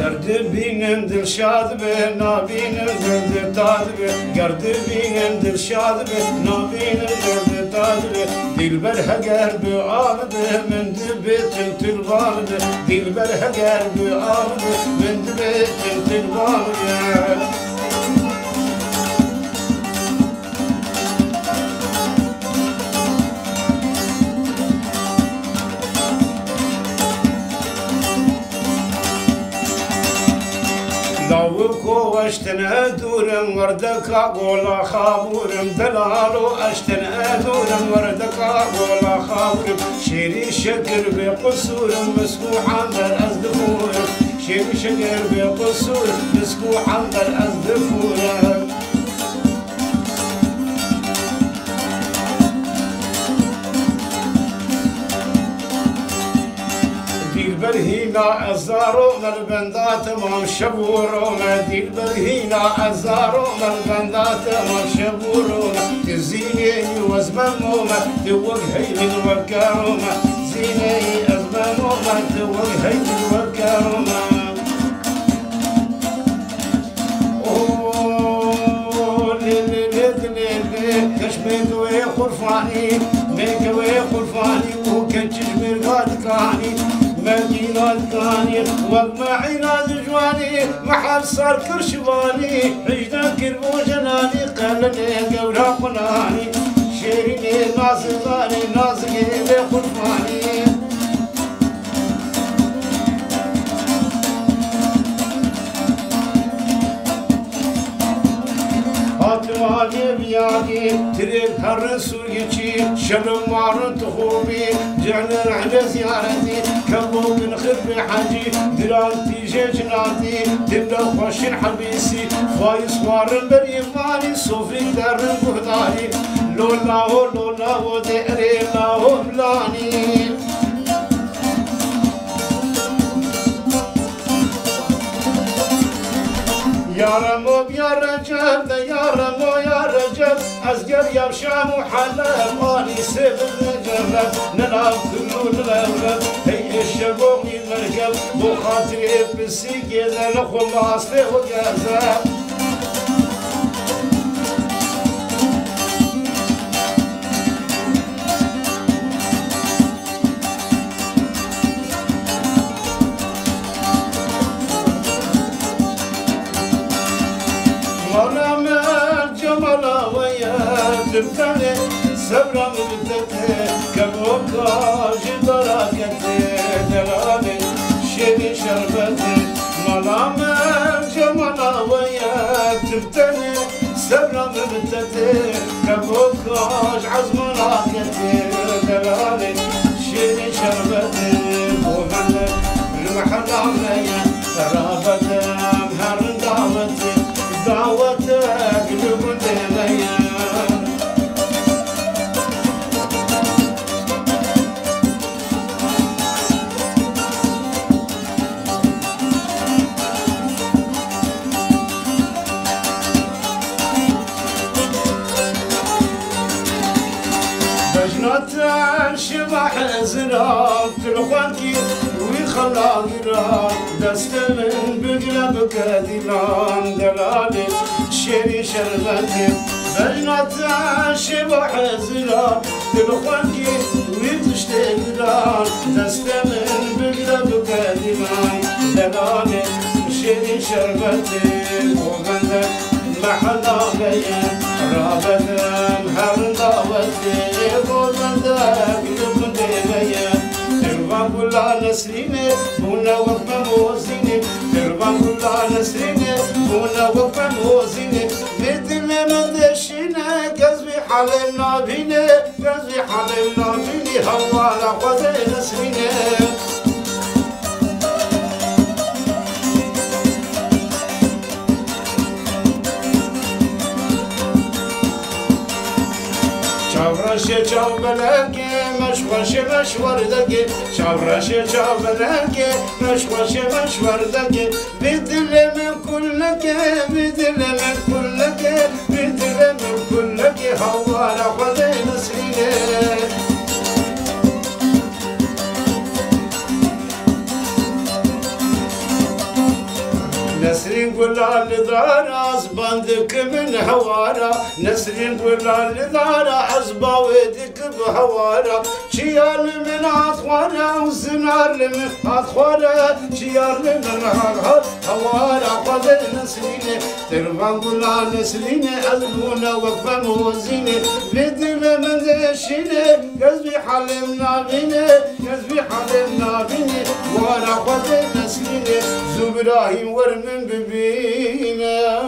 Derdi binin dilşad be, nabinin derdi tad be. Derdi binin dilşad be, nabinin derdi tad be. Dilber heger be al be, min dibetin tilvan be. Dilber heger be al be, min dibetin tilvan be. لو اشتنا دورم وردكا قولا خابورم دلالو اشتنا دورم وردكا قولا خابورم شيري شكر بقصورم مسكوحا بالازدفورم شيري شكر بقصورم مسكوحا بالازدفورم دلبر هنا الزارو مالبندات مام شبورو دلبر هنا الزارو مالبندات مام شبورو تزيني وزمموما توجهي للوكاروما زيني أزمموما توجهي للوكاروما كشمي خرفاني ميكوي خرفاني وكنتش مرقاتكاني مدينة الثانية ومعينا زجواني محل صار كرشواني عجنا كربو جناني قلني قولا قناني شيريني نازغاني نازغي خرفاني Hatırali biyadi, trik her sur geçi, şalım varın tuhubi, ce'ler ala ziyareti, kabuk nkhirbi haci, diranti jecnati, dibla khoşin habisi, faiz varın ber imani, sofi derin buhdani, lola ho de'ri la ho blani. يارمو يا رجب ده يارمو يا رجب أزقر يا شام وحلب أني سيف الرجب نلعب كله نلعب هي الشبوق المركب وخاطري بالسيكي ذا نخلص له وجازب تبتلي سبرا مبتتي كبوكا جبراكتي دلالي شيدي شربتي ملامة جمالا ويا تبتلي سبرا مبتتي كبوكا عزم راكتي دلالي شيدي شربتي وهلا المحل عليا ترابتي مهر دعوتي دعوتك لبنت ليا شبح زراب تلقاكي ويخلى غراب دست من بقلب كدلان دلالي شيري شربتي بجنات شبح زراب تلقاكي ويتشتي غراب دست من بقلب كدلان دلالي شيري شربتي وغندك محلا غيا رابدم هرنداوتي وغندك لبندي غيا تربان كلا نسريني بونا وقفا موزيني تربان كلا نسريني بونا وقفا موزيني مثل ما دشينا كزبي حالنا بيني كزبي حالنا بيني هوالا قدي نسريني شاورشي شاوبلكي مشوشي مشوردكي شاورشي شاوبلكي مشوشي مشوردكي بدل من كلك بدل من كلك بدل من كلك هوالا خذي نسريني نسرين قول لدارا زباندك من هوارا نسرين قول لدارا عزباويدك بهوارا شيال من أطوارا وزنار من أطوارا شيال من هوارا قد نسرين ترفان قول نسرين أذبونا وقفا موزيني بدل من دشيني قزبي حلمنا بيني قزبي حلمنا بيني ورا قد نسرين زبراهيم ورمن ببينا